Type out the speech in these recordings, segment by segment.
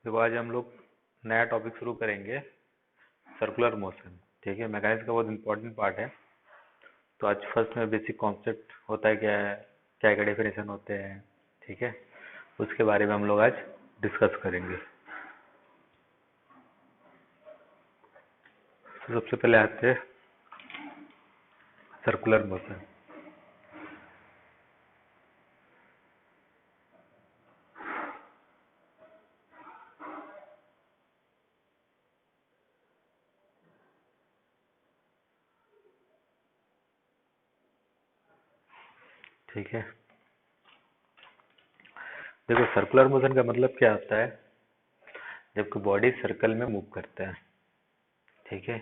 देखो आज हम लोग नया टॉपिक शुरू करेंगे, सर्कुलर मोशन। ठीक है, मैकेनिक्स का बहुत इंपॉर्टेंट पार्ट है। तो आज फर्स्ट में बेसिक कॉन्सेप्ट होता है क्या है, क्या क्या डेफिनेशन होते हैं, ठीक है, उसके बारे में हम लोग आज डिस्कस करेंगे। तो सबसे पहले आते हैं सर्कुलर मोशन। ठीक है, देखो सर्कुलर मोशन का मतलब क्या होता है, जब कोई बॉडी सर्कल में मूव करता है। ठीक है,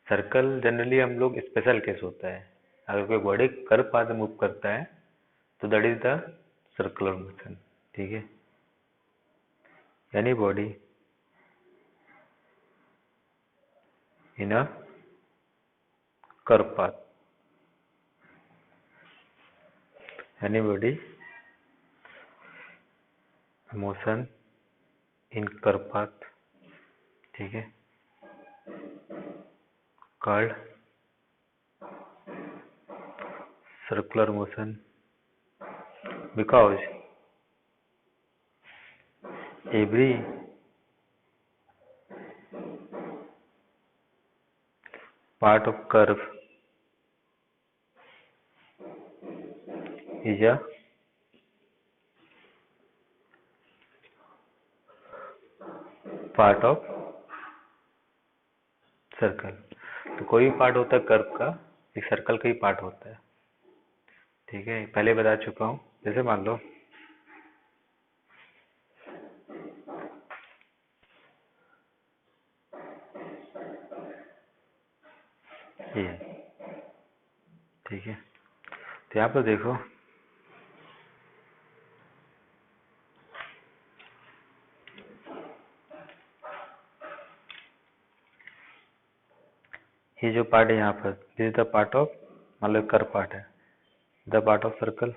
सर्कल जनरली हम लोग स्पेशल केस होता है। अगर कोई बॉडी कर्व पाथ में मूव करता है तो that is the circular motion. ठीक है, यानी body in a curve path, यानी body motion in curve path. ठीक है, called circular motion because every part of curve is a part of circle. तो कोई भी पार्ट होता है कर्व का, एक सर्कल का ही पार्ट होता है। ठीक है, पहले बता चुका हूँ। जैसे मान लो ये, ठीक है, तो यहाँ पर देखो ये जो पार्ट है यहाँ पर, this is the part of, मान लो कर्व पार्ट है, द पार्ट ऑफ सर्कल।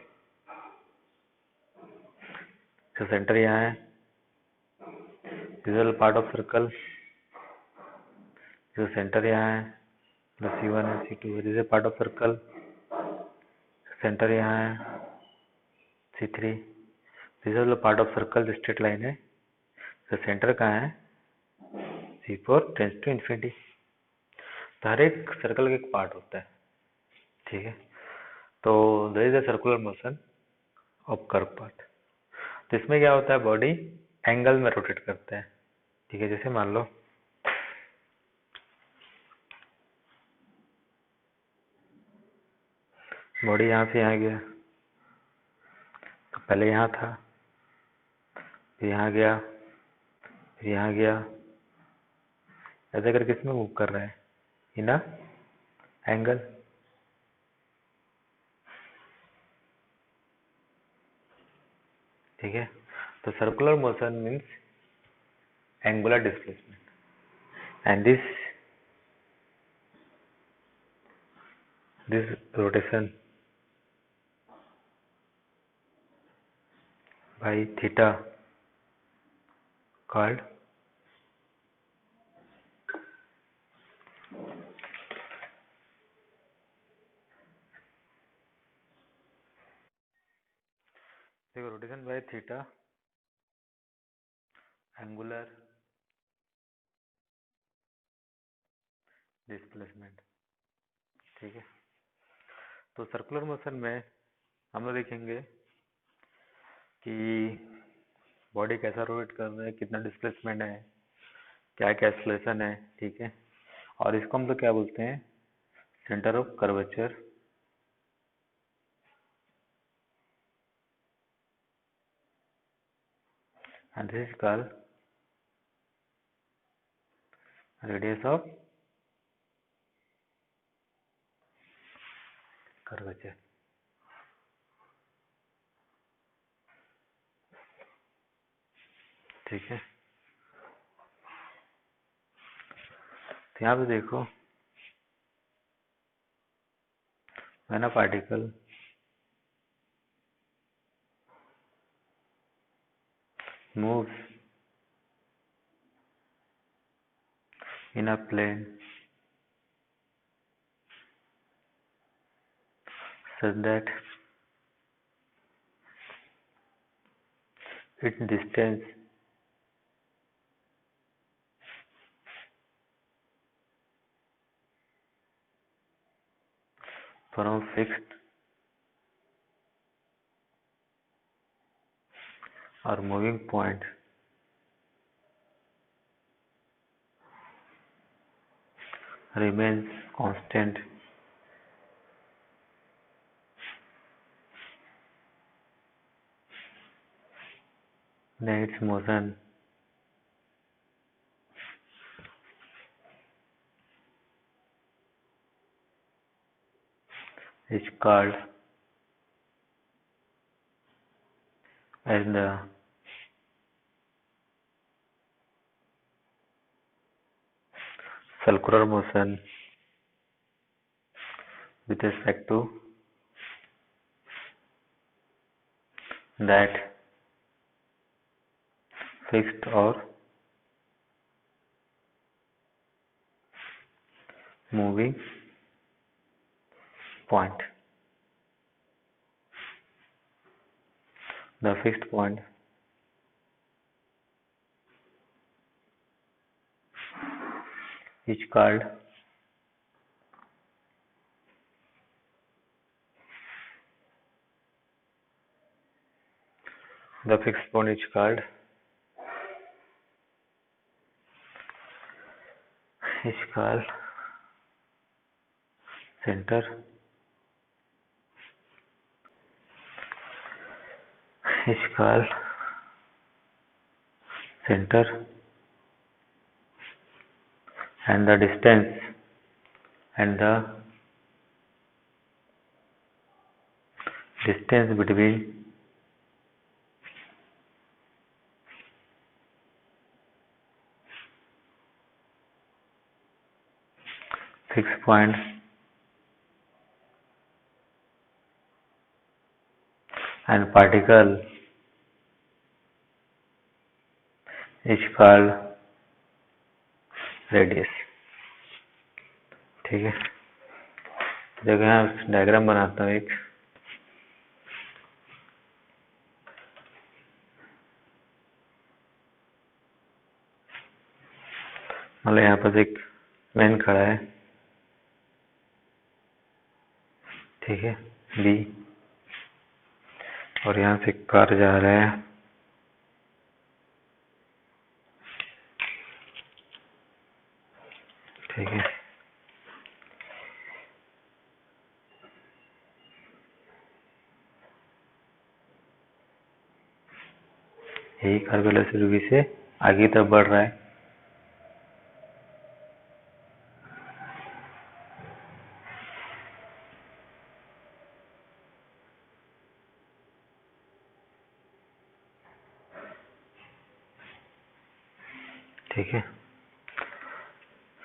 जो सेंटर यहाँ है, this is the part of circle. जो सेंटर यहाँ है, C1 है, C2 है, this is part of circle. Centre यहाँ है, C3, this is the part of circle, जो स्ट्रेट लाइन है। तो सेंटर कहाँ है, C4 टेंस टू इन्फिनिटी। तो हर एक सर्कल का एक पार्ट होता है। ठीक है, तो there is a circular motion of curve part. तो इसमें क्या होता है, बॉडी एंगल में रोटेट करता है। ठीक है, जैसे मान लो बॉडी यहाँ से यहाँ गया, तो पहले यहाँ था, फिर यहाँ गया, फिर यहाँ गया, ऐसे करके इसमें मूव कर रहा है इन अ एंगल। ठीक है, तो circular motion means angular displacement and this rotation by theta called देखो rotation by theta angular displacement. ठीक है, तो सर्कुलर मोशन में हम लोग देखेंगे कि बॉडी कैसा रोटेट कर रहा है, कितना डिस्प्लेसमेंट है, क्या क्या एक्सलेशन है। ठीक है, और इसको हम लोग क्या बोलते हैं, centre of curvature. And this is called radius of curvature. ठीक है, तो यहाँ पे देखो, when a particle moves in a plane such that its distance from fixed or moving point remains constant then its motion is called as the circular motion with respect to that fixed or moving point. The fixed point is called the fixed point is called center is called center and the distance between fixed point and particle is called radius. ठीक है, देखो यहाँ diagram बनाता हूँ एक। मतलब यहाँ पर एक वैन खड़ा है, ठीक है, बी, और यहाँ से कार जा रहा है, ठीक है। यही कार वेलोसिटी से आगे तक बढ़ रहा है, ठीक है।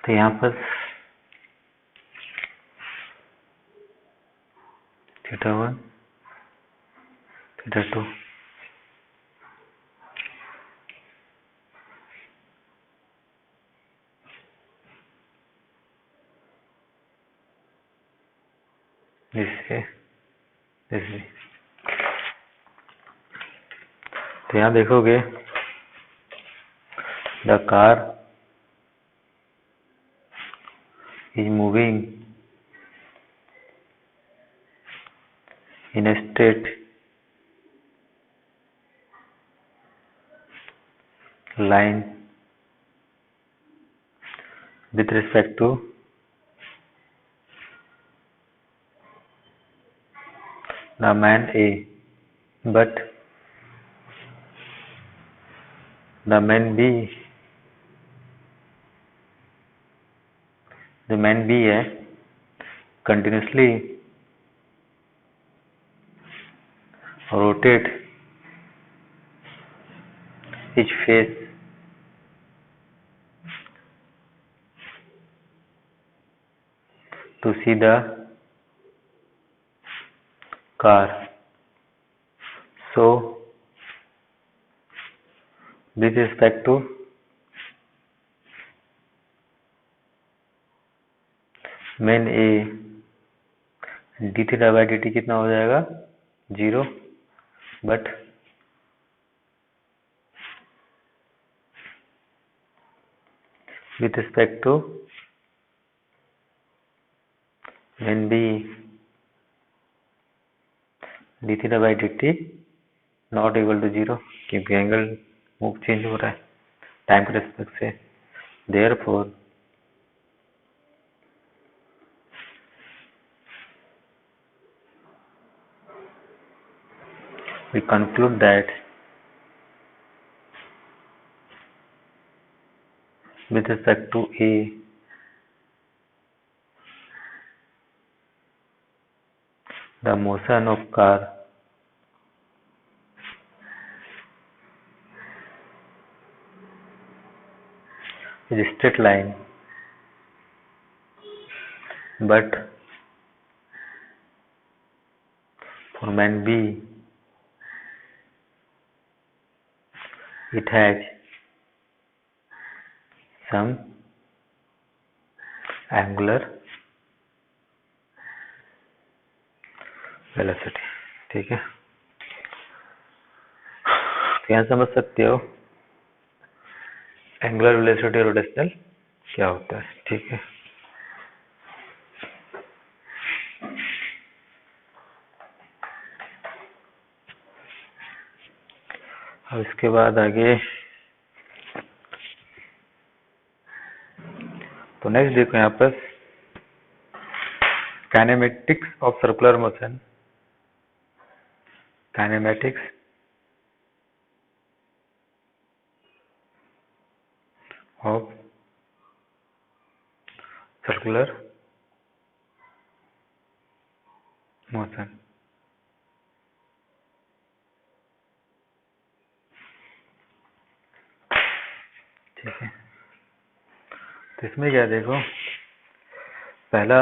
तो यहाँ पर θ1 θ2 जिससे तो यहाँ देखोगे the car is moving in a straight line with respect to the man A, but the man B है continuously rotate its face to see the car. So with respect to main A D theta by D T कितना हो जाएगा 0, but with respect to main B D theta by D T not equal to 0, क्योंकि angle move change हो रहा है time के respect से। Therefore we conclude that with respect to A, the motion of car is a straight line, but for man B it has some angular velocity। ठीक है, तो यहाँ समझ सकते हो एंगुलर वेलोसिटी रोटेशनल क्या होता है। ठीक है, अब इसके बाद आगे तो नेक्स्ट देखो यहाँ पर kinematics of circular motion. Kinematics of circular motion. ठीक है, तो इसमें क्या देखो, पहला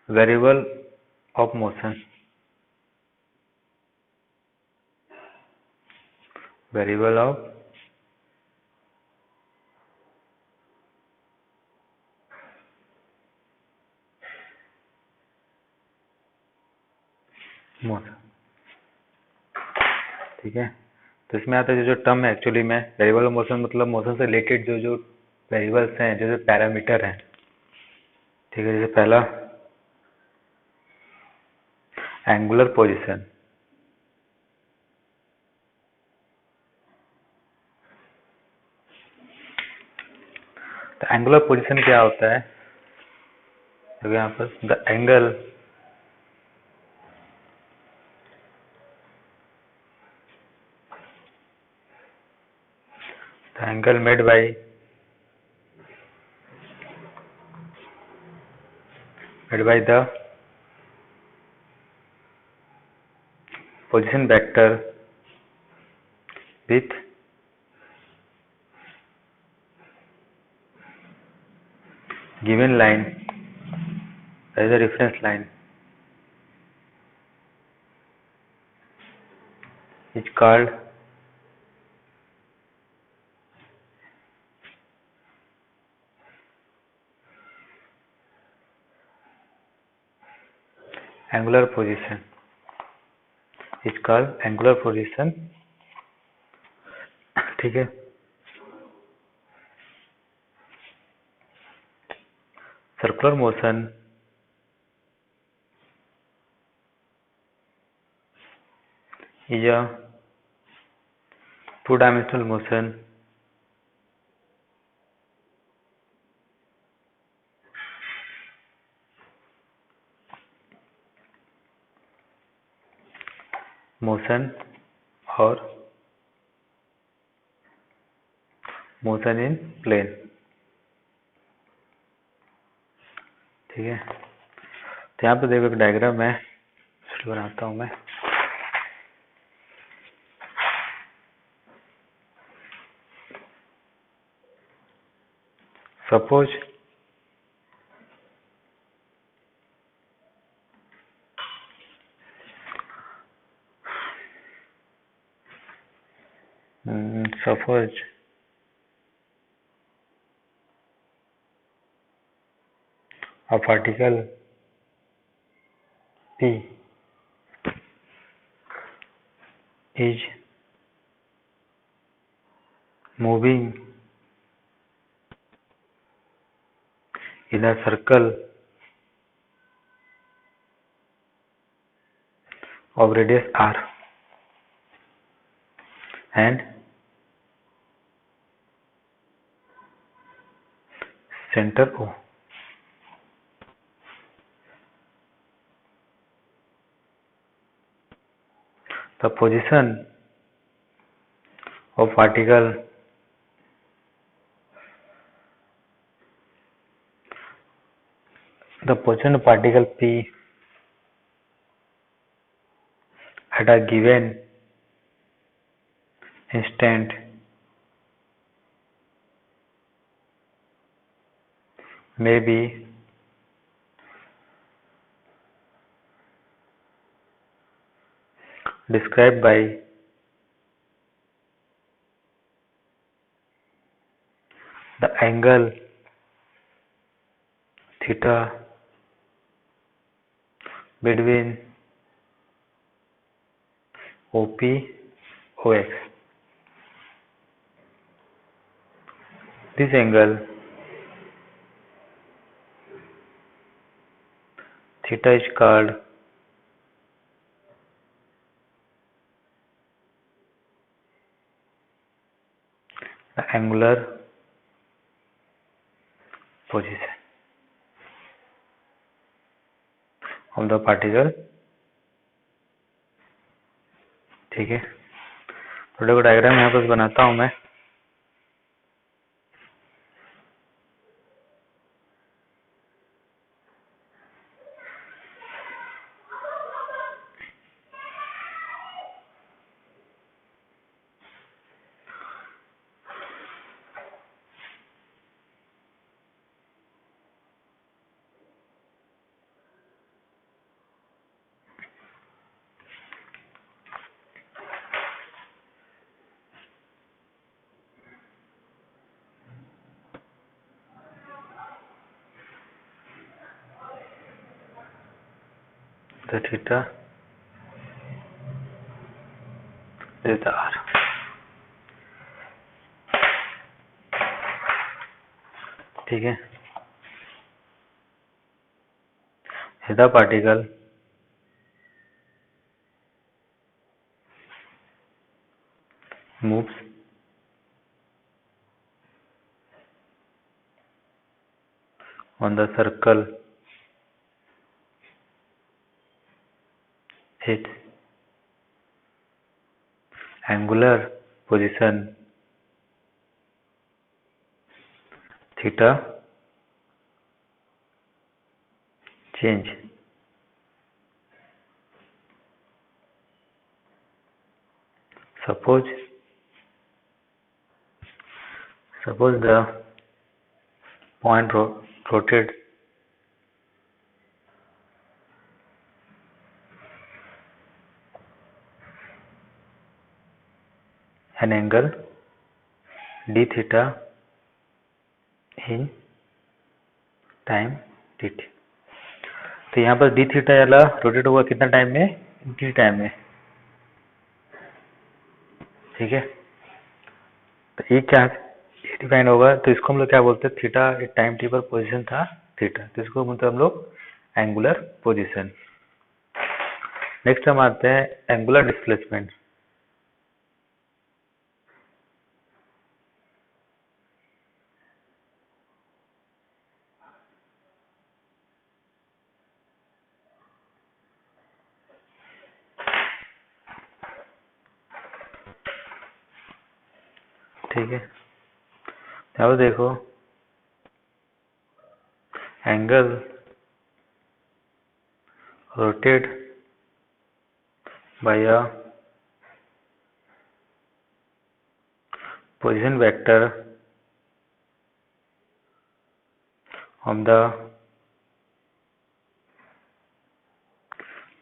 variable of motion, variable of motion. ठीक है, तो इसमें आता है जो टर्म है एक्चुअली में वेरिएबल ऑफ मोशन मतलब मोशन से रिलेटेड जो जो वेरिएबल्स हैं, जो जो पैरामीटर हैं। ठीक है, जैसे पहला एंगुलर पोजीशन। तो एंगुलर पोजीशन क्या होता है, तो यहाँ पर the angle made by the position vector with given line as a reference line is called angular position, is called angular position। ठीक है, circular motion is a two-dimensional motion और मोशन इन प्लेन। ठीक है, तो यहाँ पे देखो एक डायग्राम है, बनाता हूँ मैं। Suppose suppose A particle P is moving in a circle of radius r and center O. The position of particle P at a given instant may be described by the angle theta between OP OX. This angle theta is called the angular position of the particle. ठीक है, थोड़ा को diagram यहाँ पर बनाता हूँ मैं. The theta is the r. ठीक है, the particle moves on the circle its angular position theta change. Suppose the point rotates an angle d theta in time dt. तो यहाँ पर डी थीटा वाला रोटेट होगा कितना टाइम में? D time में. ठीक है, तो ये क्या डिफाइन होगा, तो इसको हम लोग क्या बोलते हैं, थीटा एक टाइम टी पर पोजीशन था थीटा, तो इसको बोलते हैं हम लोग एंगुलर पोजीशन. नेक्स्ट हम आते हैं एंगुलर डिस्प्लेसमेंट. ठीक है, अब देखो angle rotate bye a position vector of the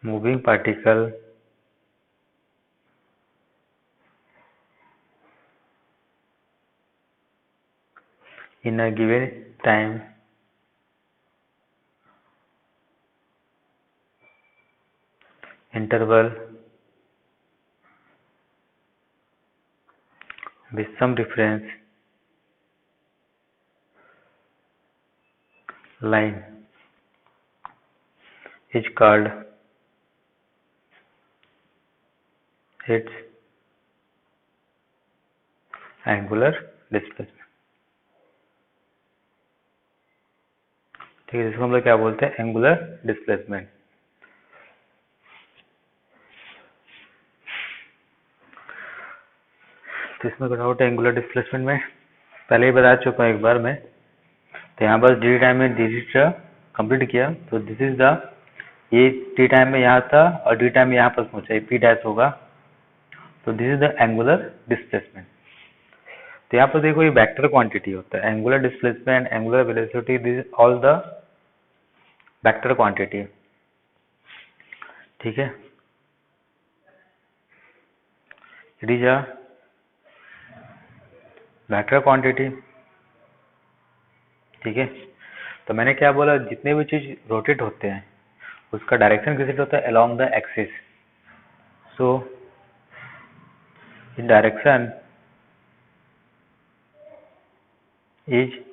moving particle in a given time interval with some reference line is called its angular displacement। ठीक है, जिसको हम लोग क्या बोलते हैं, एंगुलर डिस्प्लेसमेंट। तो इसमें डाउट है एंगुलर डिस्प्लेसमेंट में, पहले ही बता चुका हूँ एक बार मैं। तो यहाँ पर डी टाइम में डी कंप्लीट किया, तो दिस इज द, ये टी टाइम में यहाँ था और डी टाइम में यहाँ पर पहुंचा, ये पी डैश होगा। तो this is the angular displacement. तो यहाँ पर देखो ये वेक्टर क्वांटिटी होता है, angular displacement, angular velocity, this is all the vector quantity. ठीक है, it is a vector quantity. ठीक है, तो मैंने क्या बोला, जितने भी चीज रोटेट होते हैं उसका डायरेक्शन किस होता है, along the axis. So in direction is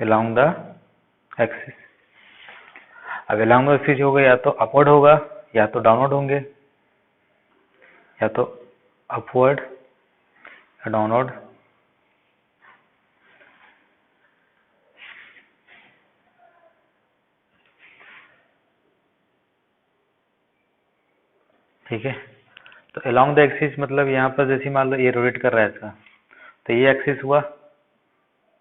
along the axis. अब अलोंग द एक्सिस होगा, या तो अपवर्ड होगा या तो डाउनवर्ड होंगे, या तो अपवर्ड या डाउनवर्ड। ठीक है, तो अलोंग द एक्सिस मतलब यहाँ पर जैसे मान लो ये रोटेट कर रहा है इसका, तो ये एक्सिस हुआ,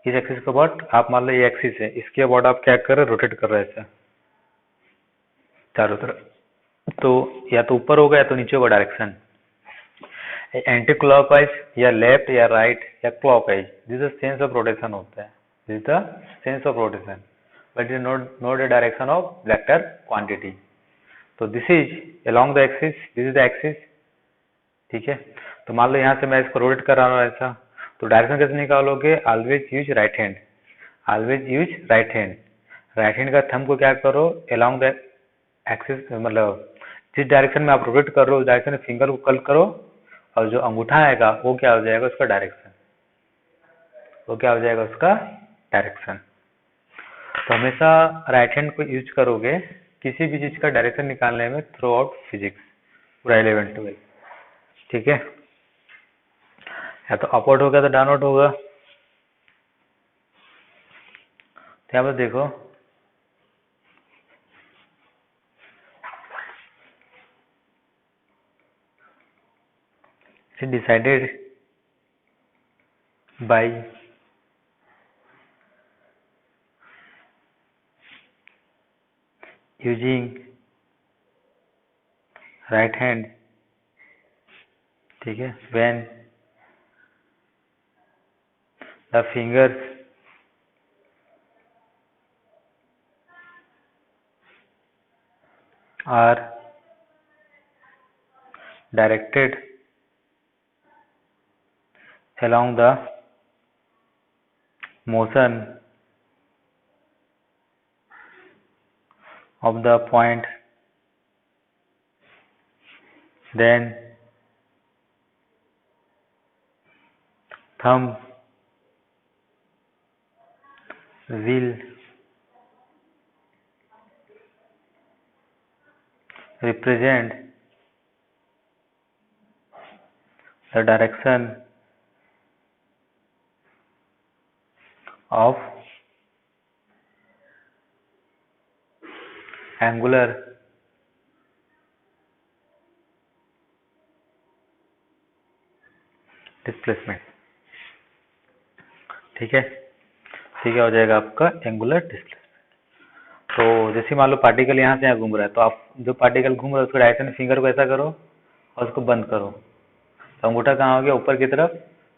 इस एक्सिस के अबाउट आप मान लो ये एक्सिस है, इसके अबाउट आप क्या कर रहे हो, रोटेट कर रहे हैं ऐसा चारों तरफ। तो या तो ऊपर होगा या तो नीचे होगा डायरेक्शन, एंटी क्लॉकवाइज या लेफ्ट या राइट या clockwise, this is sense of rotation होता है, this is the sense of rotation, but is not the direction of vector quantity. तो this is along the axis, this is the axis. ठीक है, तो मान लो यहाँ से मैं इसको रोटेट कर रहा हूँ ऐसा, तो डायरेक्शन कैसे निकालोगे, always use right hand, always use right hand. Right hand का थंब को क्या करो, अलोंग द एक्सिस, मतलब जिस डायरेक्शन में आप रोटेट कर रहे हो उस डायरेक्शन में फिंगर को कल करो, और जो अंगूठा आएगा वो क्या हो जाएगा, उसका डायरेक्शन, वो क्या हो जाएगा, उसका डायरेक्शन। तो हमेशा राइट हैंड को यूज करोगे किसी भी चीज का डायरेक्शन निकालने में थ्रू आउट फिजिक्स, पूरा 11-12। ठीक है, या तो अपवर्ड होगा तो डाउनवर्ड होगा। तो यहाँ पर देखो decided by using right hand. ठीक है, when the fingers are directed along the motion of the point, then thumb will represent the direction of angular displacement। ठीक है, ठीक है, हो जाएगा आपका एंगुलर डिस्प्लेसमेंट। तो जैसे मान लो पार्टिकल यहाँ से यहाँ घूम रहा है, तो आप जो पार्टिकल घूम रहा है उसको डायरेक्शन फिंगर को ऐसा करो और उसको बंद करो, तो अंगूठा कहाँ हो गया, ऊपर की तरफ।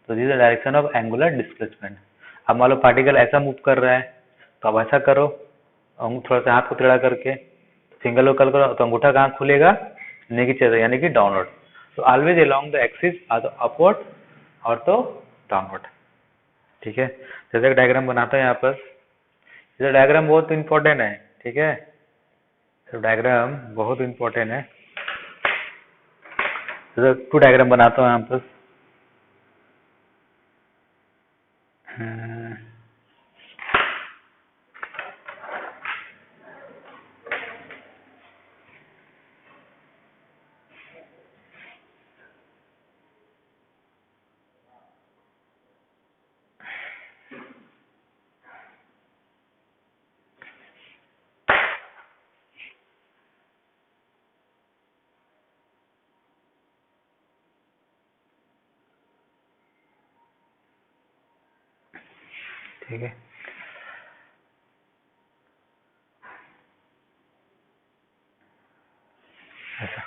तो this is the direction of angular displacement. अब मान लो पार्टिकल ऐसा मूव कर रहा है, तो आप ऐसा करो, थोड़ा सा हाथ को टेढ़ा करके फिंगर को कल करो, तो अंगूठा कहाँ खुलेगा, नीचे, यानी कि डाउनवर्ड। तो ऑलवेज अलोंग द एक्सिस, तो अपवर्ड और तो डाउनवर्ड। ठीक है, जैसे एक डायग्राम बनाता है यहाँ पर, ये डायग्राम बहुत इंपॉर्टेंट है। ठीक है, तो डायग्राम बहुत इम्पोर्टेंट है। तो 2 डायग्राम बनाता हूँ यहाँ पर। ठीक है, ऐसा।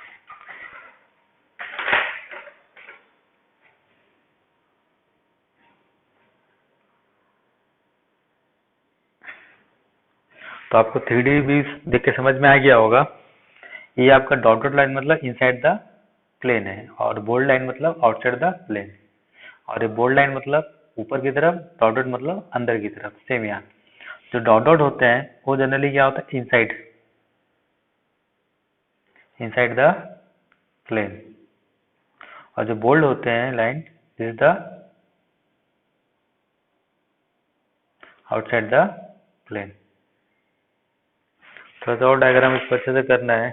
तो आपको 3D भी देख के समझ में आ गया होगा। ये आपका डॉटेड लाइन मतलब इनसाइड द प्लेन है, और बोल्ड लाइन मतलब आउटसाइड द प्लेन। और ये बोल्ड लाइन मतलब ऊपर की तरफ, डॉटेड मतलब अंदर की तरफ। सेम यहाँ जो डॉट डॉट होते हैं वो जनरली क्या होता है, इनसाइड, इनसाइड द प्लेन। और जो बोल्ड होते हैं line, this is the outside the plane. थोड़ा सा और डायग्राम इसको अच्छे से करना है,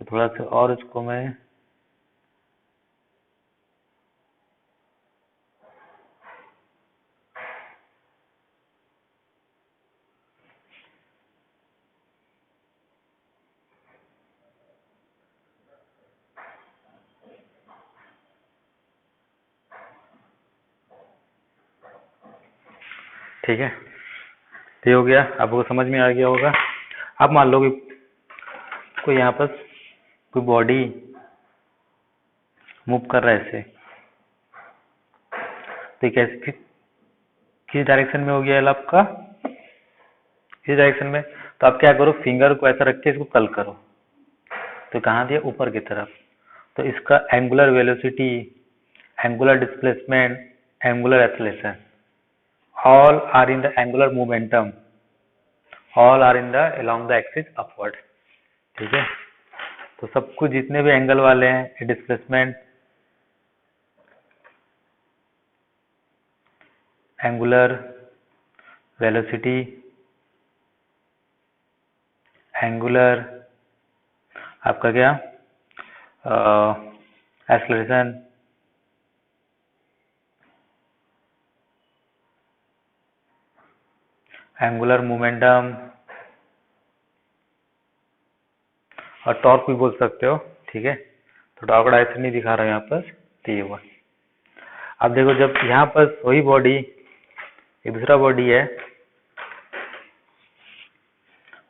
तो थोड़ा सा और इसको मैं ठीक है, तो ये हो गया, आपको समझ में आ गया होगा। अब मान लो कि कोई यहाँ पर कोई बॉडी मूव कर रहा है ऐसे, तो कैसे किस डायरेक्शन में हो गया आपका, इस डायरेक्शन में। तो आप क्या करो, फिंगर को ऐसा रख के इसको कल करो। तो कहाँ दिया, ऊपर की तरफ। तो इसका angular velocity, angular displacement, angular acceleration, all are in the angular momentum, all are in the along the axis upward। ठीक है, तो सब कुछ जितने भी एंगल वाले हैं, डिस्प्लेसमेंट, एंगुलर वेलोसिटी, एंगुलर आपका क्या एक्सेलरेशन, एंगुलर मोमेंटम, और टॉर्क भी बोल सकते हो। ठीक है, तो टॉर्क डायरेक्शन नहीं दिखा रहा है यहाँ पर, तो ये हुआ। अब देखो, जब यहाँ पर वही बॉडी, एक दूसरा बॉडी है,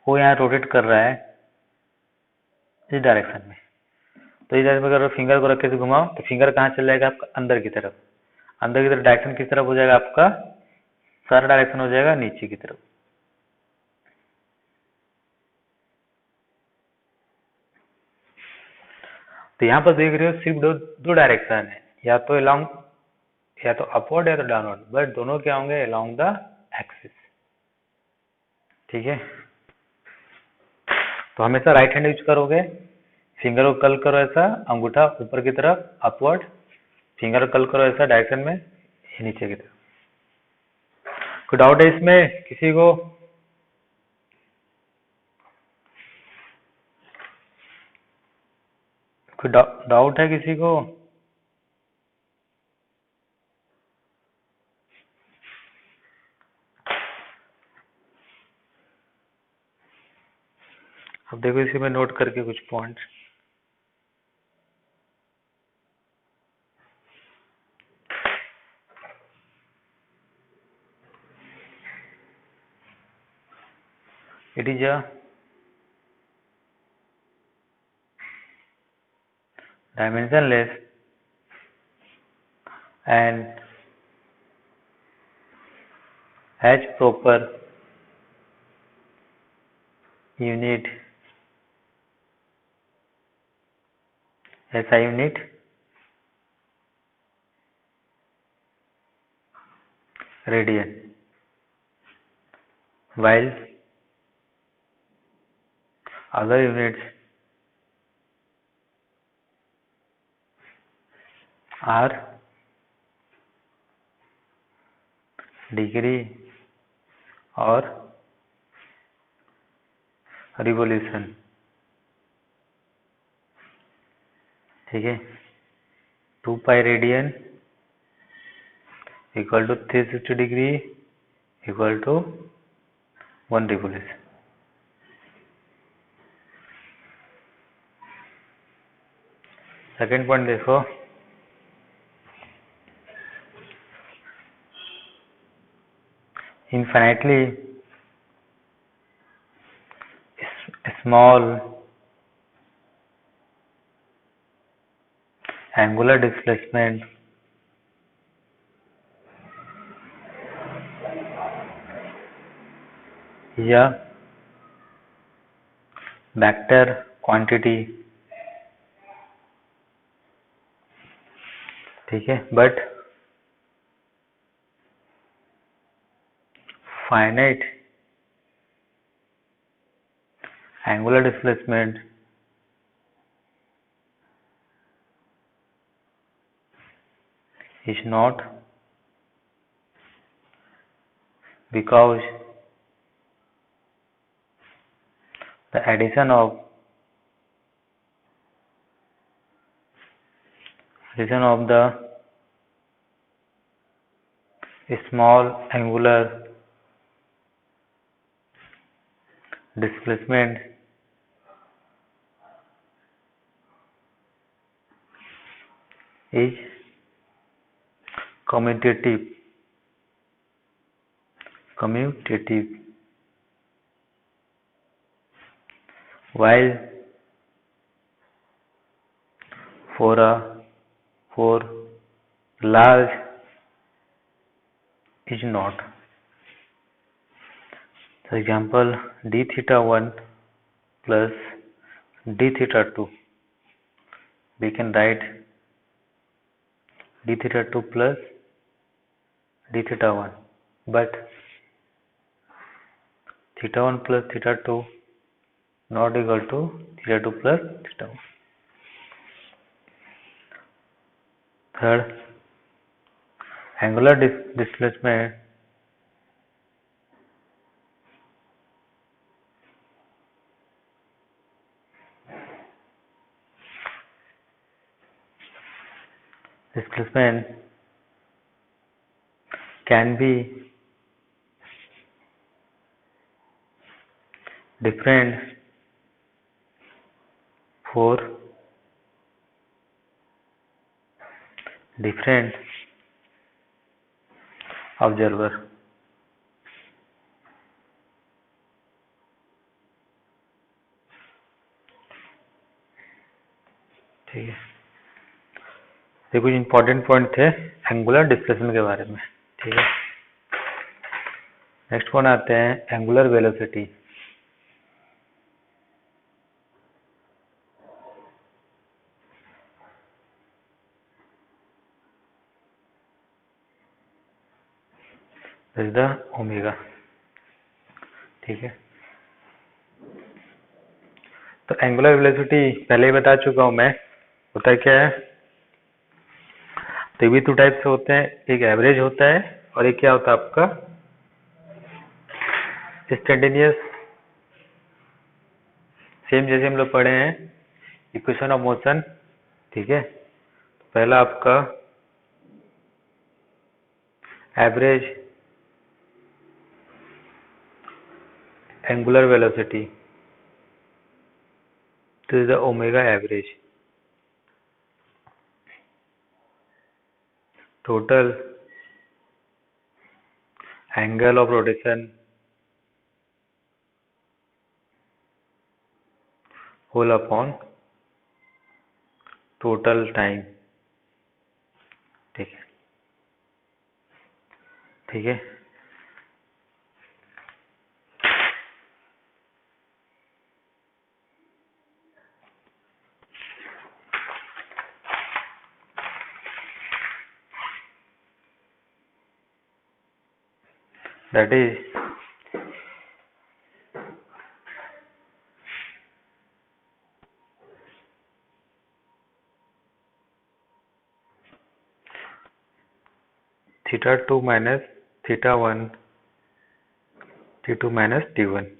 वो यहाँ रोटेट कर रहा है इस डायरेक्शन में। तो इस डायरेक्शन में अगर फिंगर को रख के घुमाओ, तो फिंगर कहाँ चल जाएगा आपका, अंदर की तरफ। अंदर की तरफ डायरेक्शन किस तरफ हो जाएगा आपका, सारा डायरेक्शन हो जाएगा नीचे की तरफ। तो यहाँ पर देख रहे हो सिर्फ दो डायरेक्शन है, या तो अलोंग, या तो अपवर्ड या तो डाउनवर्ड, बट दोनों क्या होंगे, अलोंग द एक्सिस। ठीक है, तो हमेशा राइट हैंड यूज करोगे, फिंगर को कल करो ऐसा, अंगूठा ऊपर की तरफ अपवर्ड, फिंगर को कल करो ऐसा डायरेक्शन में नीचे की तरफ। कोई डाउट है इसमें किसी को? कोई डाउट है किसी को? अब देखो इसी में नोट करके कुछ points. It is a dimensionless and has proper unit, SI unit, radian, while other units are degree और रिवोल्यूशन। ठीक है, 2 pi radian equal to 360 degree equal to 1 revolution. Second point देखो, infinitely small angular displacement या vector quantity, ठीक है, but finite angular displacement is not because the addition of the small angular displacement is commutative while for large is not. For example, d theta 1 plus d theta 2, we can write d theta 2 plus d theta 1, but theta 1 plus theta 2 not equal to theta 2 plus theta 1. Third, angular displacement can be different for different observer. ठीक है, ये कुछ important point थे angular displacement के बारे में। ठीक है, नेक्स्ट पॉइंट आते हैं angular velocity. Is the omega. ठीक है, तो एंगुलर वेलोसिटी पहले ही बता चुका हूं मैं, होता क्या है, तो भी 2 टाइप से होते हैं, एक एवरेज होता है और एक क्या होता है आपका इंस्टेंटेनियस। सेम जैसे हम लोग पढ़े हैं इक्वेशन ऑफ मोशन। ठीक है, पहला आपका एवरेज एंगुलर वेलोसिटी, तो is the omega average, total angle of rotation whole upon total time. ठीक है, ठीक है, that is theta2 minus theta1 t2 minus t1,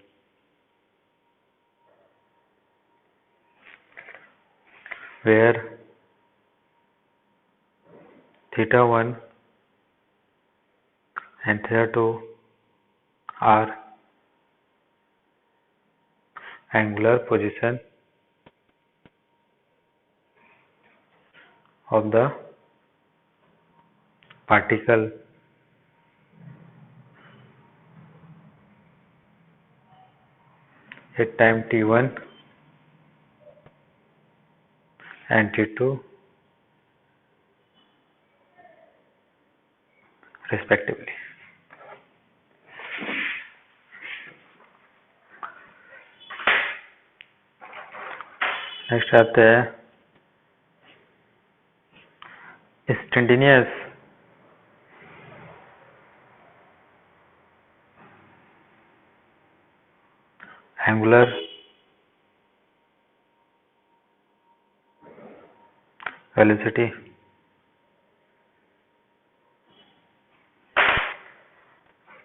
where theta1 and theta2 are angular position of the particle at time t1 and t2 respectively. Next आते हैं instantaneous angular velocity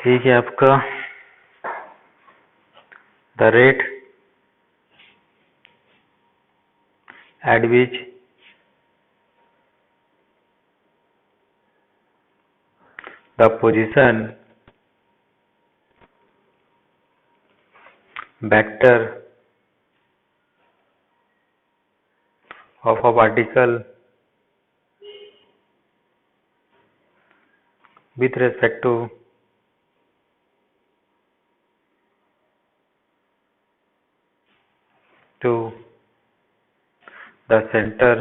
ठीक है आपका the rate at which the position vector of a particle with respect to the center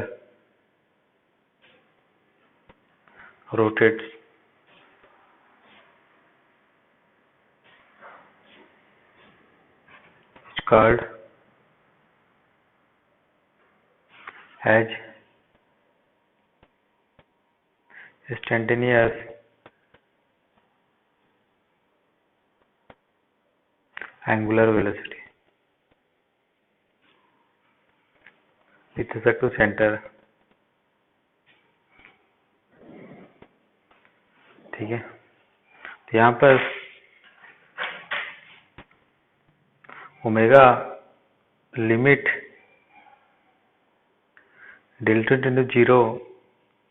rotates is called as instantaneous angular velocity with respect to center. ठीक है, तो यहाँ पर omega limit delta tend to 0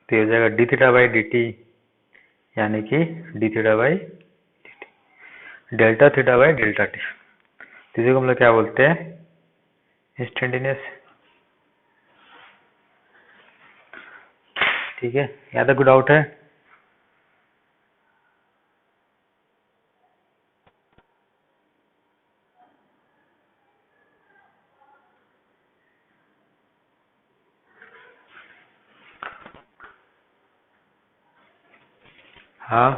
तो हो जाएगा D theta by D T, यानी कि D theta by delta theta by delta T. इसी को हम लोग क्या बोलते हैं, इंस्टेंटेनियस। ठीक है, यहाँ तक कोई डाउट है? हाँ,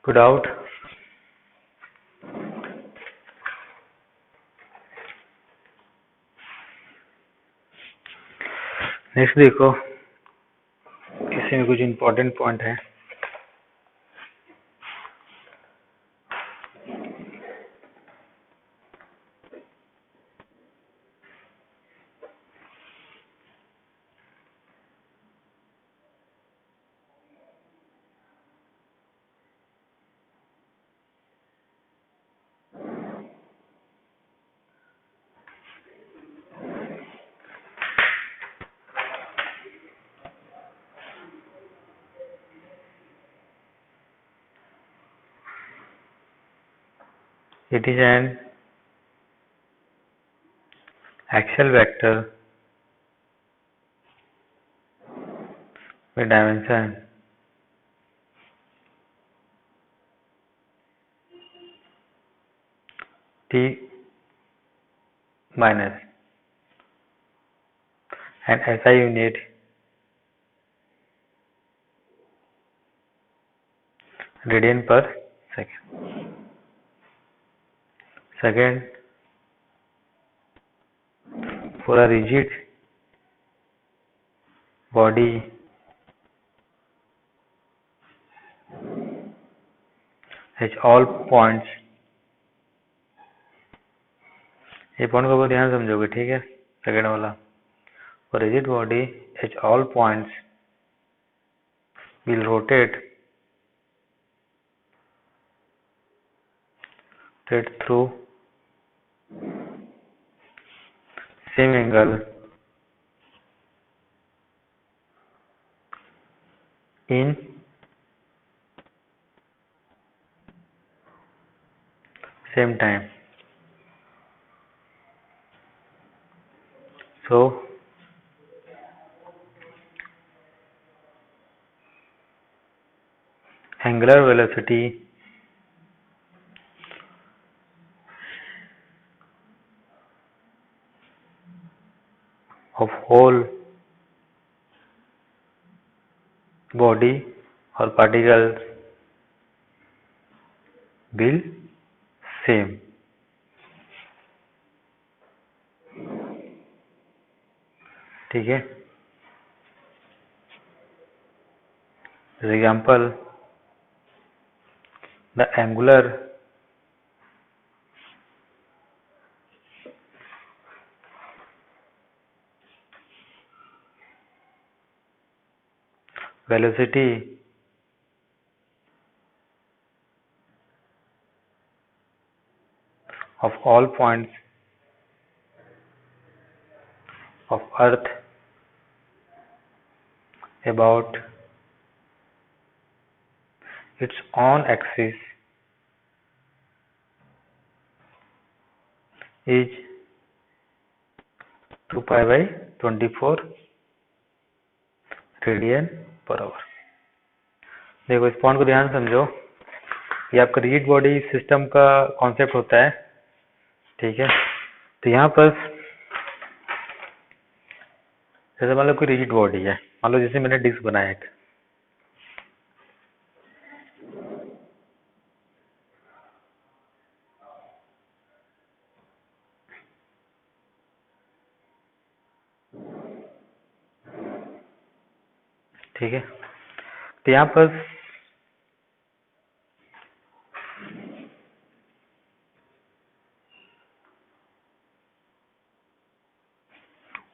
कोई डाउट? नेक्स्ट देखो, इसमें कुछ इम्पोर्टेंट पॉइंट है। It is an axial vector with dimension t minus and SI unit radian per second. Second, for a rigid body H all points, ये पॉइंट को बहुत ध्यान समझोगे, ठीक है। सेकेंड वाला, for rigid body at all points will rotate through same angle in same time. So angular velocity of whole body or particles will same. ठीक है। For example, the angular velocity of all points of Earth about its own axis is 2 pi by 24 radian per hour. देखो इस point को ध्यान समझो, ये आपका rigid body system का कॉन्सेप्ट होता है, ठीक है। तो यहाँ पर जैसे मान लो कोई रिजिड बॉडी है, मान लो जैसे मैंने डिस्क बनाया एक, ठीक है। तो यहाँ पर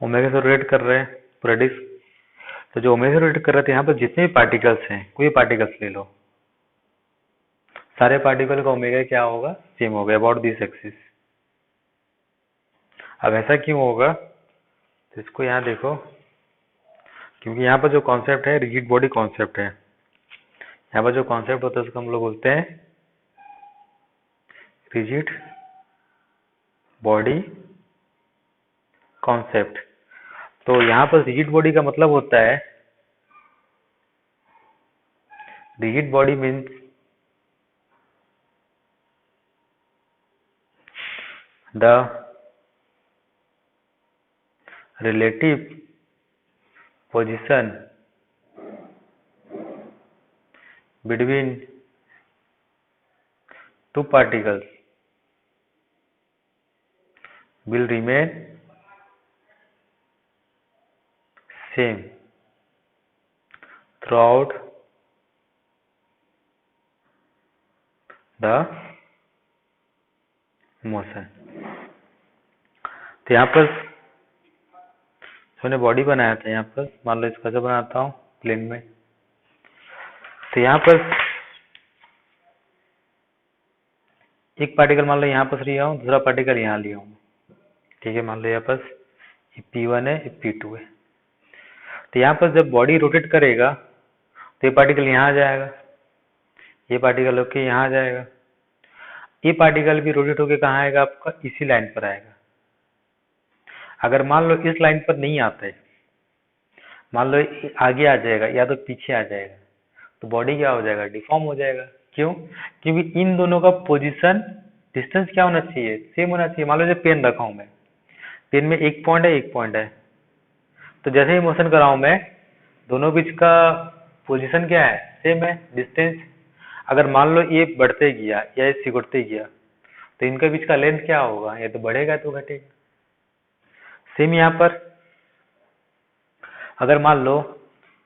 ओमेगा से रोटेट कर रहे हैं पूरा डिस्क, तो जो ओमेगा से रोटेट कर रहे थे यहाँ पर जितने भी पार्टिकल्स हैं, कोई पार्टिकल्स ले लो, सारे पार्टिकल का ओमेगा क्या होगा, सेम होगा अबाउट दिस एक्सिस। अब ऐसा क्यों होगा, तो इसको यहाँ देखो, क्योंकि यहाँ पर जो कॉन्सेप्ट है रिजिड बॉडी कॉन्सेप्ट है, यहाँ पर जो कॉन्सेप्ट होता है उसको हम लोग बोलते हैं रिजिड बॉडी कॉन्सेप्ट। तो यहाँ पर रिजिड बॉडी का मतलब होता है, rigid body means the relative position between two particles will remain same throughout the motion। तो यहाँ पर मैंने बॉडी बनाया था, यहाँ पर मान लो इसका से बनाता हूँ प्लेन में, तो यहाँ पर एक पार्टिकल मान लो यहाँ पर लिया हूँ, दूसरा पार्टिकल यहाँ लिया हूँ, ठीक है। मान लो यहाँ पर P1 है, P2 है। तो यहाँ पर जब बॉडी रोटेट करेगा तो ये पार्टिकल यहाँ आ जाएगा, ये पार्टिकल होके यहाँ आ जाएगा, ये पार्टिकल भी रोटेट होके कहाँ आएगा, आपका इसी लाइन पर आएगा। अगर मान लो इस लाइन पर नहीं आता है, मान लो आगे आ जाएगा या तो पीछे आ जाएगा, तो बॉडी क्या हो जाएगा, डिफॉर्म हो जाएगा। क्यों, क्योंकि इन दोनों का पोजीशन डिस्टेंस क्या होना चाहिए, सेम होना चाहिए। मान लो जब पेन रखा हूं मैं, पेन में एक पॉइंट है, एक पॉइंट है, तो जैसे ही मोशन कर रहा हूं मैं, दोनों बीच का पोजीशन क्या है, सेम है डिस्टेंस। अगर मान लो ये बढ़ते गया या ये सिकुड़ते गया, तो इनके बीच का लेंथ क्या होगा, या तो बढ़ेगा तो घटेगा। सेम यहाँ पर अगर मान लो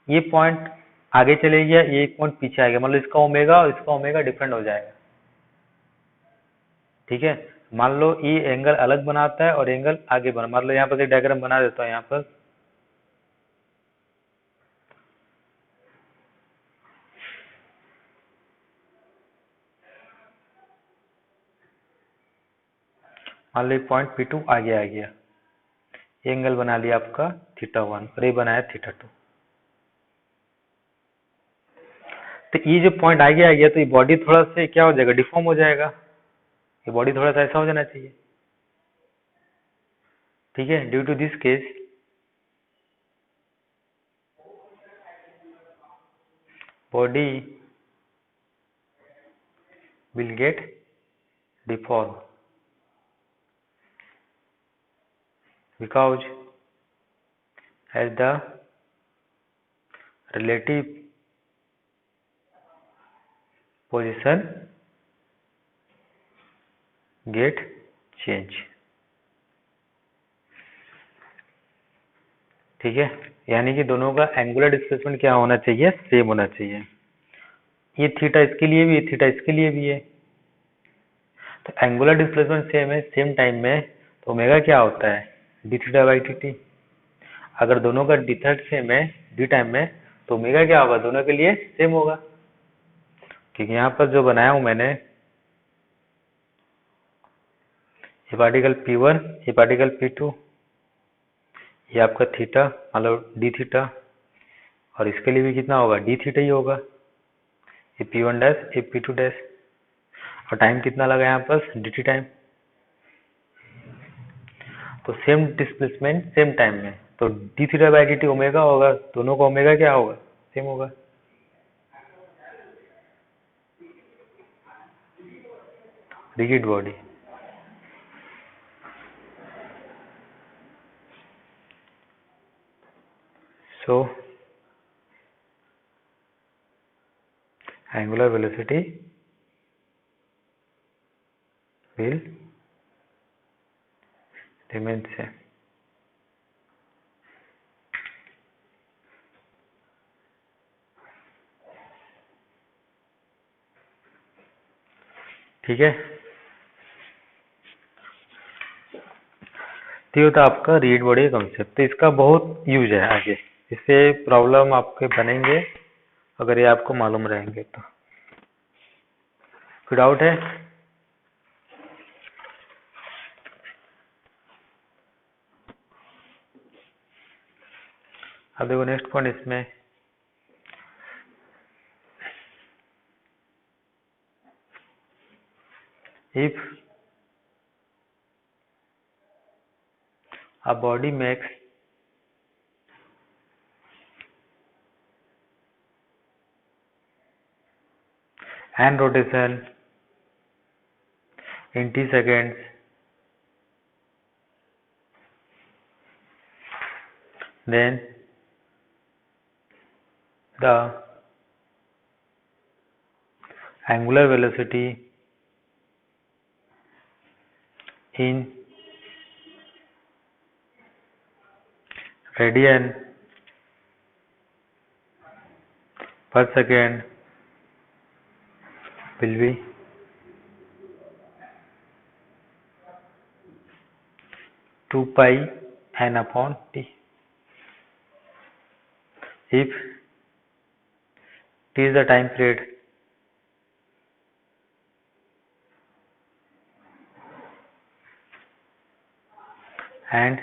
ये पॉइंट आगे चले गया, ये एक पॉइंट पीछे आ गया, मान लो इसका ओमेगा और इसका ओमेगा डिफरेंट हो जाएगा, ठीक है। मान लो ये एंगल अलग बनाता है और एंगल आगे बना, मान लो यहाँ पर एक डायग्राम बना देता हूँ यहाँ पर। मान लो पॉइंट P2 आगे आ गया, एंगल बना लिया आपका θ1 और ये बनाया θ2। तो ये जो पॉइंट आगे आ गया तो ये बॉडी थोड़ा सा क्या हो जाएगा, डिफॉर्म हो जाएगा। ये बॉडी थोड़ा सा ऐसा हो जाना चाहिए, ठीक है। Due to this case body will get deformed because as the relative position get change, ठीक है। यानी कि दोनों का एंगुलर डिस्प्लेसमेंट क्या होना चाहिए, सेम होना चाहिए। ये थीटा इसके लिए भी है, थीटा इसके लिए भी है, तो एंगुलर डिस्प्लेसमेंट सेम है, सेम टाइम में, तो ओमेगा क्या होता है, D theta by T T. अगर दोनों का डी थीटा सेम है डी टाइम में, तो ओमेगा क्या होगा, दोनों के लिए सेम होगा। क्योंकि यहाँ पर जो बनाया हूं मैंने, ये पार्टिकल P1, ये पार्टिकल P2, ये आपका थीटा मतलब डी थीटा, और इसके लिए भी कितना होगा, डी थीटा ही होगा। ये P1 डैश, ये P2 डैश, और टाइम कितना लगा यहाँ पर, डी टी टाइम। तो सेम डिस्प्लेसमेंट सेम टाइम में, तो D theta by D T omega होगा, दोनों का ओमेगा क्या होगा, सेम होगा। Rigid body, so angular velocity will remain same। ठीक है, तो ये होता आपका रिजिड बॉडी कॉन्सेप्ट। तो इसका बहुत यूज है आगे, इससे प्रॉब्लम आपके बनेंगे अगर ये आपको मालूम रहेंगे तो। कोई डाउट है? अब देखो नेक्स्ट पॉइंट इसमें, if a body makes hand rotation in t seconds, then the angular velocity in radian per second will be 2 pi n upon t if t is the time period and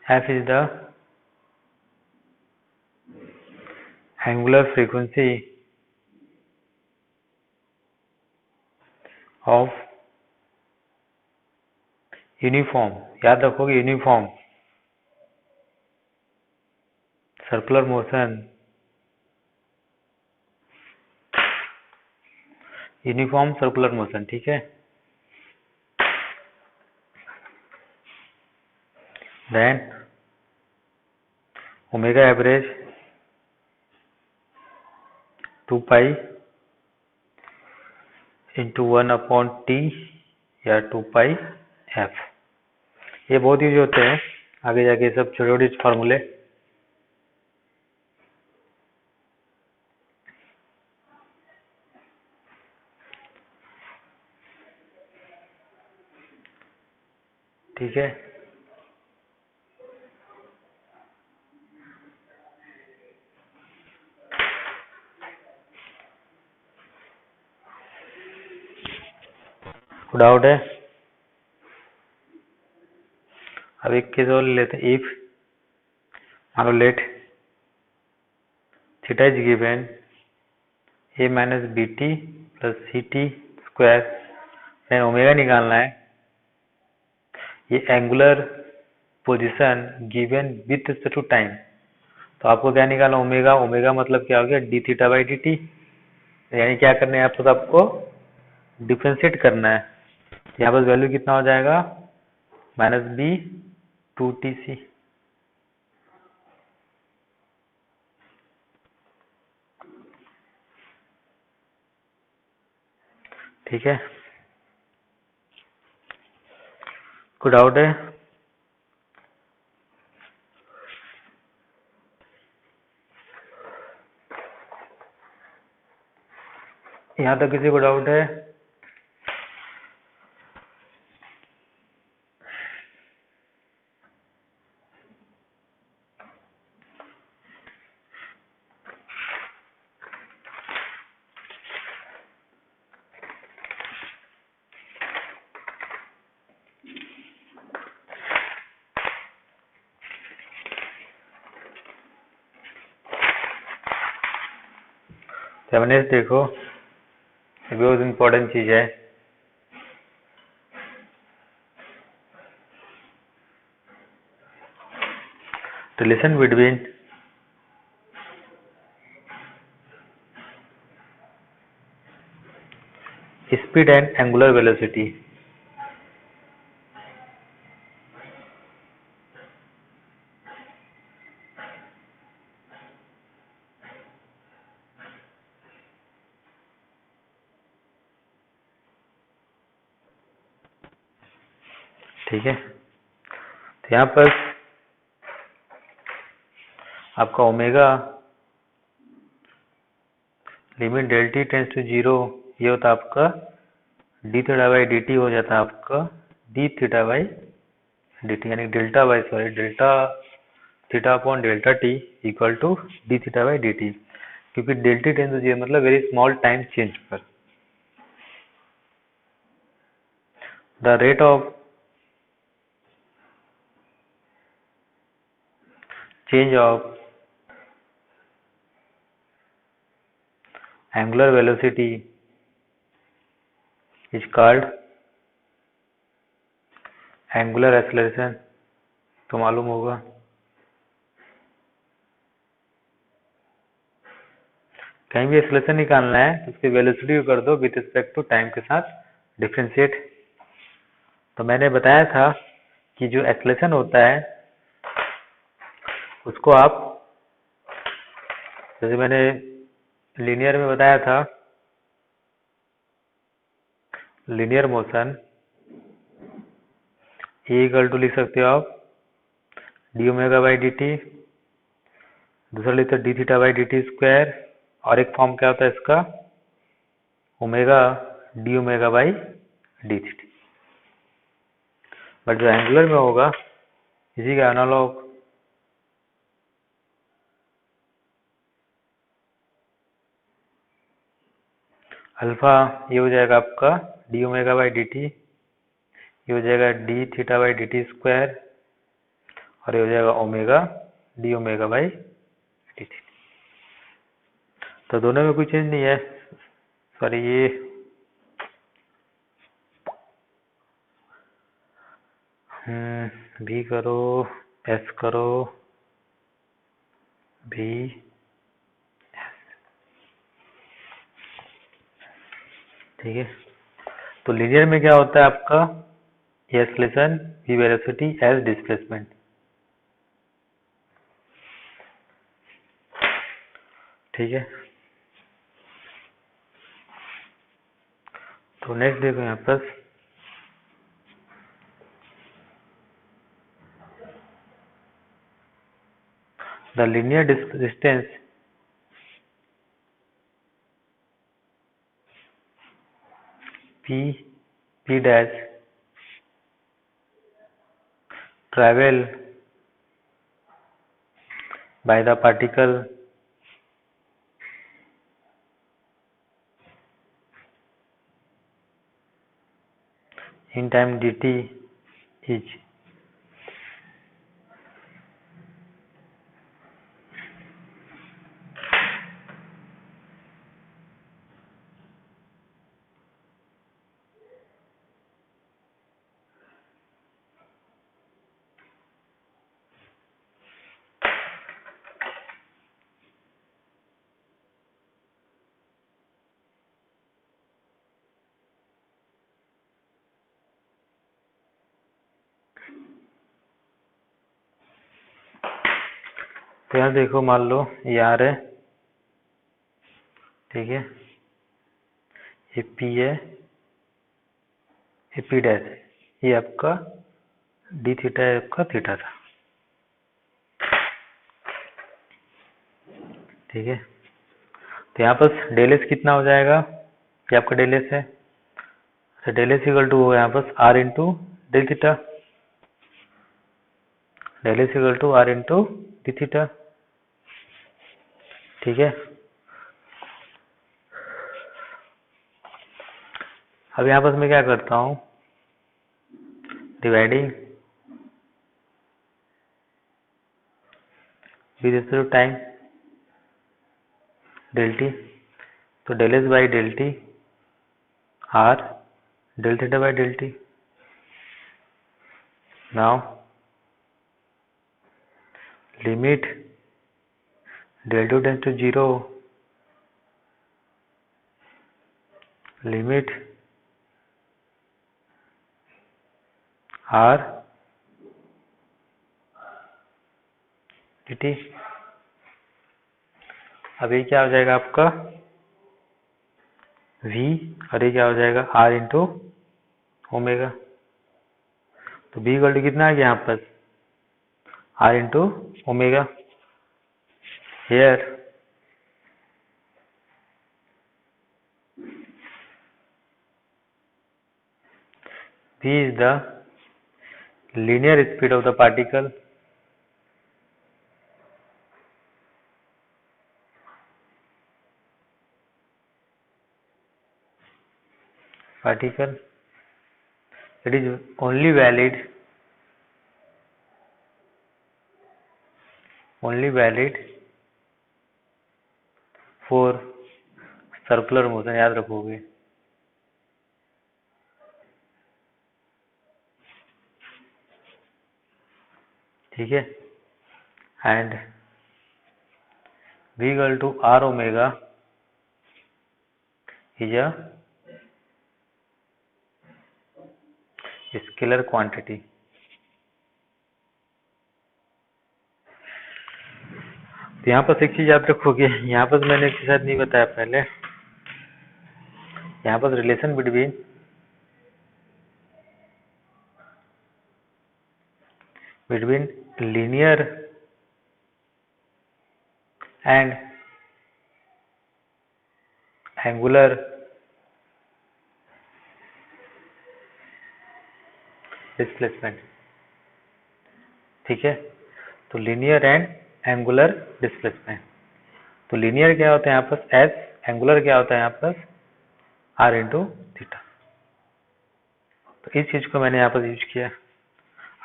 f is the angular frequency of uniform, याद रखोगे uniform circular motion, uniform circular motion, ठीक है। Then omega average 2 pi into 1 upon T या 2 पाई F. ये बहुत use होते हैं आगे जाके सब छोटे छोटे फार्मूले। ठीक है। डाउट है? अब एक केस और लेते हैं। इफ मान लो let theta is given a minus b t plus c t square, then omega निकालना है। ये angular position given with respect to time, तो आपको क्या निकालना? ओमेगा। ओमेगा मतलब क्या हो गया? D theta by D T. यानी क्या करना है आपको डिफ्रेंशिएट करना है। यहाँ पर वैल्यू कितना हो जाएगा? Minus B two T C. ठीक है, कोई डाउट है? यहाँ तक किसी को डाउट है? सेवन देखो, बहुत इम्पोर्टेंट चीज है। Relation between speed and angular velocity. ठीक है, तो यहाँ पर आपका omega limit del t tends to zero, ये होता है आपका d theta by D t, हो जाता है आपका d theta by D T, यानी delta theta upon delta t equal to d theta by D t. क्योंकि del t tends to zero मतलब वेरी स्मॉल टाइम चेंज पर the rate of change of angular velocity is called angular acceleration। तो मालूम होगा, कहीं भी acceleration निकालना है तो उसकी वेलोसिटी को कर दो विथ रिस्पेक्ट टू टाइम के साथ डिफरेंशिएट। तो मैंने बताया था कि जो एक्सेलरेशन होता है उसको आप, जैसे मैंने लीनियर में बताया था, linear motion A equal to लिख सकते हो आप D omega by D T, दूसरा लिखते D theta by D T square, और एक फॉर्म क्या होता है इसका? Omega D omega by D theta. But जो एंगुलर में होगा इसी का एनालॉग अल्फा, ये हो जाएगा आपका D omega by D T, ये हो जाएगा D theta by D T square, और ये हो जाएगा omega D omega by D T. तो दोनों में कोई चेंज नहीं है। सॉरी, ये भी करो, एस करो, भी, ठीक है। तो लीनियर में क्या होता है आपका? एक्सेलरेशन भी वेलोसिटी एज डिस्प्लेसमेंट। ठीक है, तो नेक्स्ट देखो यहाँ पर the linear distance p p dash travel by the particle in time dt is तो यहाँ देखो मान लो ये आर है, ठीक है, ये पी है, ये पी डैश है, ये आपका डी थीटा है, आपका थीटा था, ठीक है। तो यहाँ पर डेल एस कितना हो जाएगा, ये आपका डेल एस है, तो डेल एस इक्वल टू हो यहाँ पर r into d theta, del s equal to are into d theta, ठीक है। अब यहाँ पर मैं क्या करता हूँ, dividing with respect to time del t, तो del s by del t r del theta by del t. Now limit del to tends to 0, limit r dt। अब ये क्या हो जाएगा आपका v, और ये क्या हो जाएगा r इंटू ओमेगा। तो v इक्वल टू कितना आ गया यहाँ पर r into omega. Here v is the linear speed of the particle it is only valid for circular motion, याद रखोगे, ठीक है। And v equal to R omega is a scalar quantity. तो यहाँ पर एक चीज याद रखोगे, यहाँ पर मैंने एक शायद नहीं बताया पहले, यहाँ पर relation between linear and angular displacement, ठीक है। तो लीनियर एंड एंगुलर डिस्प्लेसमेंट, तो लीनियर क्या होता है यहाँ पर एस, एंगुलर क्या होता है यहाँ पर आर इंटू थीटा। तो इस चीज को मैंने यहाँ पर यूज किया।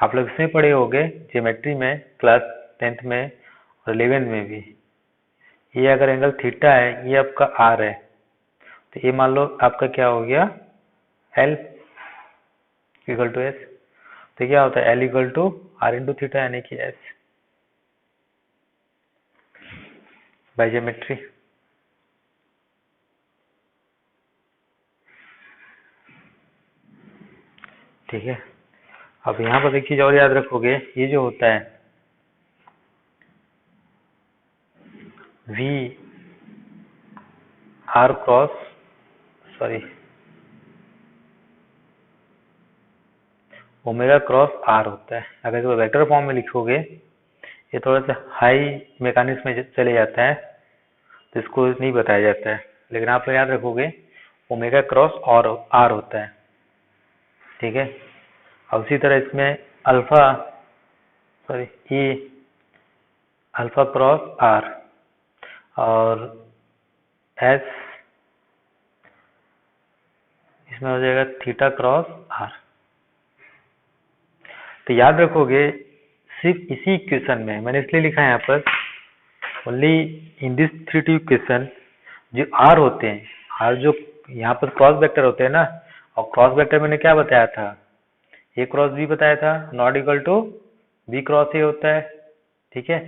आप लोग इसमें पढ़े होंगे ज्योमेट्री में, क्लास 10th में और 11th में भी। ये अगर एंगल थीटा है, ये आपका आर है, तो ये मान लो आपका क्या हो गया एल इक्वल टू एस। तो क्या होता है L equal to are into theta यानी कि एस बाय ज्योमेट्री। ठीक है। अब यहाँ पर एक चीज और याद रखोगे, ये जो होता है V R cross omega cross R होता है। अगर इसको वेक्टर फॉर्म में लिखोगे, ये थोड़ा सा हाई मैकेनिक्स में चले जाता है, तो इसको नहीं बताया जाता है, लेकिन आप याद रखोगे ओमेगा क्रॉस और आर होता है, ठीक है। और उसी तरह इसमें alpha sorry E alpha cross R, और एस इसमें हो जाएगा थीटा क्रॉस आर। तो याद रखोगे सिर्फ इसी इक्वेशन में मैंने इसलिए लिखा है यहाँ पर ओनली इन दिस 3 इक्वेशन जो आर होते हैं, आर जो यहाँ पर क्रॉस वेक्टर होते हैं ना, और क्रॉस वेक्टर मैंने क्या बताया था, ए क्रॉस बी बताया था, not equal to B cross A होता है। ठीक है,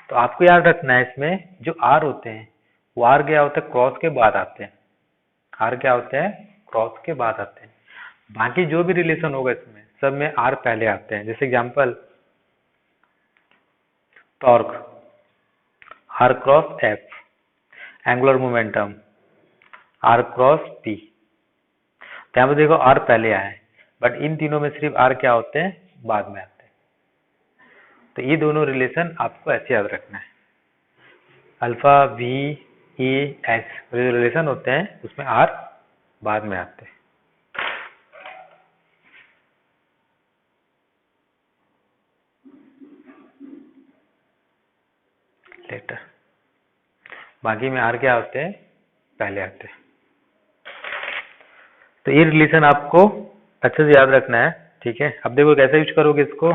तो आपको याद रखना है इसमें जो आर होते हैं वो आर क्या होता है, क्रॉस के बाद आते हैं। आर क्या होते हैं, क्रॉस के बाद आते हैं। बाकी जो भी रिलेशन होगा इसमें सब में आर पहले आते हैं। जैसे example torque R cross F, angular momentum R cross P. तो यहाँ पे देखो आर पहले आया है, बट इन तीनों में सिर्फ आर क्या होते हैं, बाद में आते हैं। तो ये दोनों रिलेशन आपको ऐसे याद रखना है। अल्फा वी ई एस जो रिलेशन होते हैं उसमें आर बाद में आते हैं। लेटर बाकी में आर क्या होते हैं, पहले आते हैं। तो ये रिलेशन आपको अच्छे से याद रखना है। ठीक है, अब देखो कैसे यूज करोगे इसको।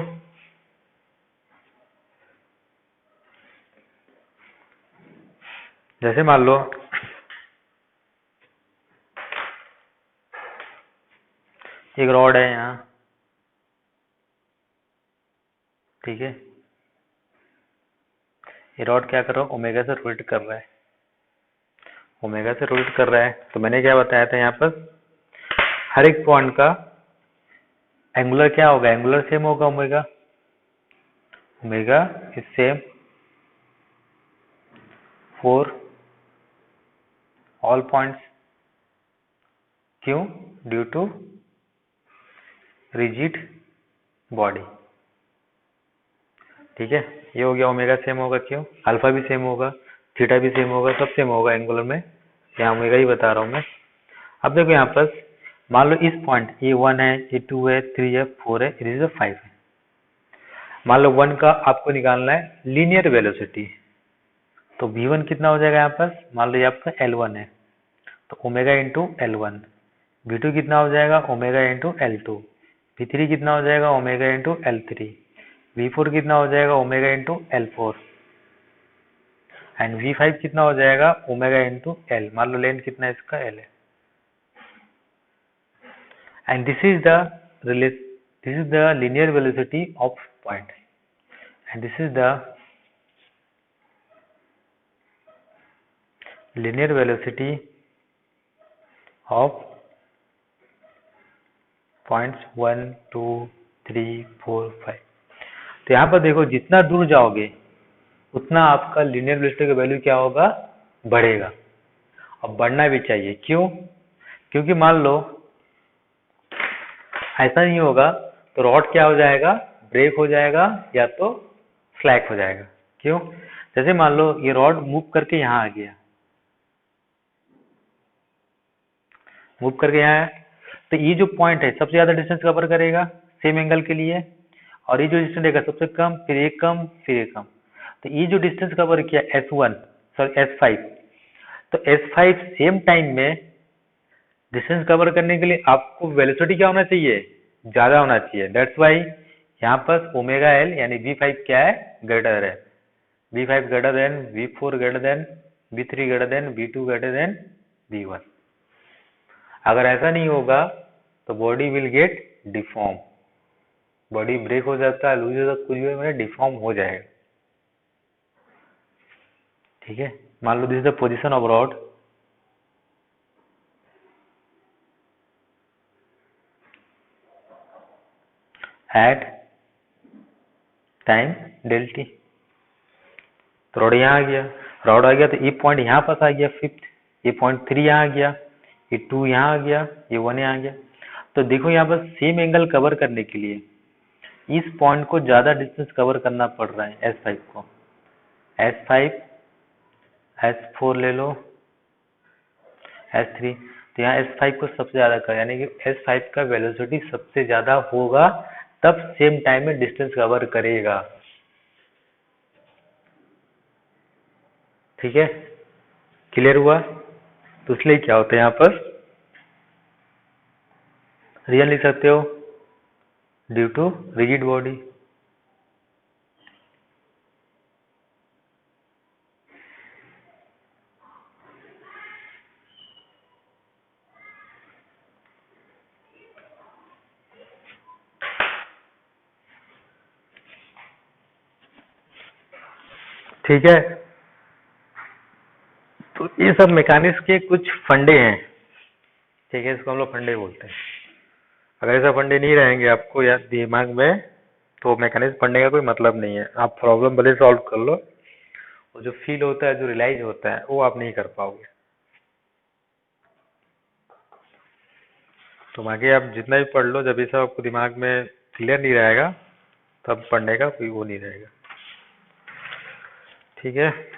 जैसे मान लो एक रॉड है यहाँ, ठीक है, ये रॉड क्या कर रहा है, ओमेगा से रोटेट कर रहा है, ओमेगा से रोटेट कर रहा है। तो मैंने क्या बताया था यहाँ पर हर एक पॉइंट का एंगुलर क्या होगा, एंगुलर सेम होगा omega, omega is same for all points. क्यों, ड्यू टू रिजिड बॉडी। ठीक है, ये हो गया ओमेगा सेम होगा, क्यों, अल्फा भी सेम होगा, थीटा भी सेम होगा, सब सेम होगा एंगुलर में, यहाँ ओमेगा ही बता रहा हूँ मैं। अब देखो यहाँ पर मान लो इस पॉइंट A1 है, A2 है, 3 है, 4 है, इट इज 5 है। मान लो 1 का आपको निकालना है लीनियर वेलोसिटी, तो V1 कितना हो जाएगा यहाँ पर, मान लो ये आपका L1 है, तो ओमेगा इंटू L1। V2 कितना हो जाएगा, ओमेगा इंटू L2। V3 कितना हो जाएगा, ओमेगा इंटू L3। V4 कितना हो जाएगा, omega into L4। And V5 कितना हो जाएगा, ओमेगा इंटू L। मान लो लेंथ कितना है इसका, L है। And this is the linear velocity of point, and this is the linear velocity of points 1 2 3 4 5। तो यहाँ पर देखो जितना दूर जाओगे उतना आपका लीनियर वेलोसिटी का वैल्यू क्या होगा, बढ़ेगा। और बढ़ना भी चाहिए, क्यों, क्योंकि मान लो ऐसा नहीं होगा तो रॉड क्या हो जाएगा, ब्रेक हो जाएगा या तो स्लैक हो जाएगा। क्यों, जैसे मान लो ये रॉड मूव करके यहाँ आ गया, मूव करके यहाँ आया, तो ये जो पॉइंट है सबसे ज्यादा डिस्टेंस कवर करेगा सेम एंगल के लिए, और ये जो डिस्टेंस रहेगा सबसे कम, फिर एक कम, फिर एक कम। तो ये जो डिस्टेंस कवर किया S1 सॉरी S5, तो S5 सेम टाइम में डिस्टेंस कवर करने के लिए आपको वेलोसिटी क्या होना चाहिए, ज्यादा होना चाहिए। दैट्स वाई यहाँ पर ओमेगा एल यानी V5 क्या है, ग्रेटर है। V5 greater than V4 greater than V3 greater than V2 greater than V1। अगर ऐसा नहीं होगा तो body will get deform, body break हो जाता है, लूज हो जाता है, कुछ भी मतलब डिफॉर्म हो जाएगा। ठीक है, मान लो this is the position of rod, at time del t. तो रॉड यहाँ आ गया, रॉड आ गया तो ये पॉइंट यहाँ पास आ गया फिफ्थ, ये पॉइंट 3 यहाँ आ गया, ये 2 यहाँ आ गया, ये 1 यहाँ आ गया। तो देखो यहाँ पर सेम एंगल कवर करने के लिए इस पॉइंट को ज्यादा डिस्टेंस कवर करना पड़ रहा है S5 को। S5 S4 ले लो, S3, तो यहाँ S5 को सबसे ज्यादा कर, यानी कि S5 का वेलोसिटी सबसे ज्यादा होगा तब सेम टाइम में डिस्टेंस कवर करेगा। ठीक है, क्लियर हुआ? तो इसलिए क्या होता है यहाँ पर रीजन लिख सकते हो, ड्यू टू रिजिड बॉडी। ठीक है, तो ये सब मैकेनिक्स के कुछ फंडे हैं। ठीक है, इसको हम लोग फंडे बोलते हैं। अगर ऐसा फंडे नहीं रहेंगे आपको या दिमाग में, तो मैकेनिक्स फंडे का कोई मतलब नहीं है। आप प्रॉब्लम भले सॉल्व कर लो, और जो फील होता है, जो रियलाइज होता है, वो आप नहीं कर पाओगे। तो आगे आप जितना भी पढ़ लो, जब ये सब आपको दिमाग में क्लियर नहीं रहेगा, तब पढ़ने का कोई वो नहीं रहेगा। ठीक है।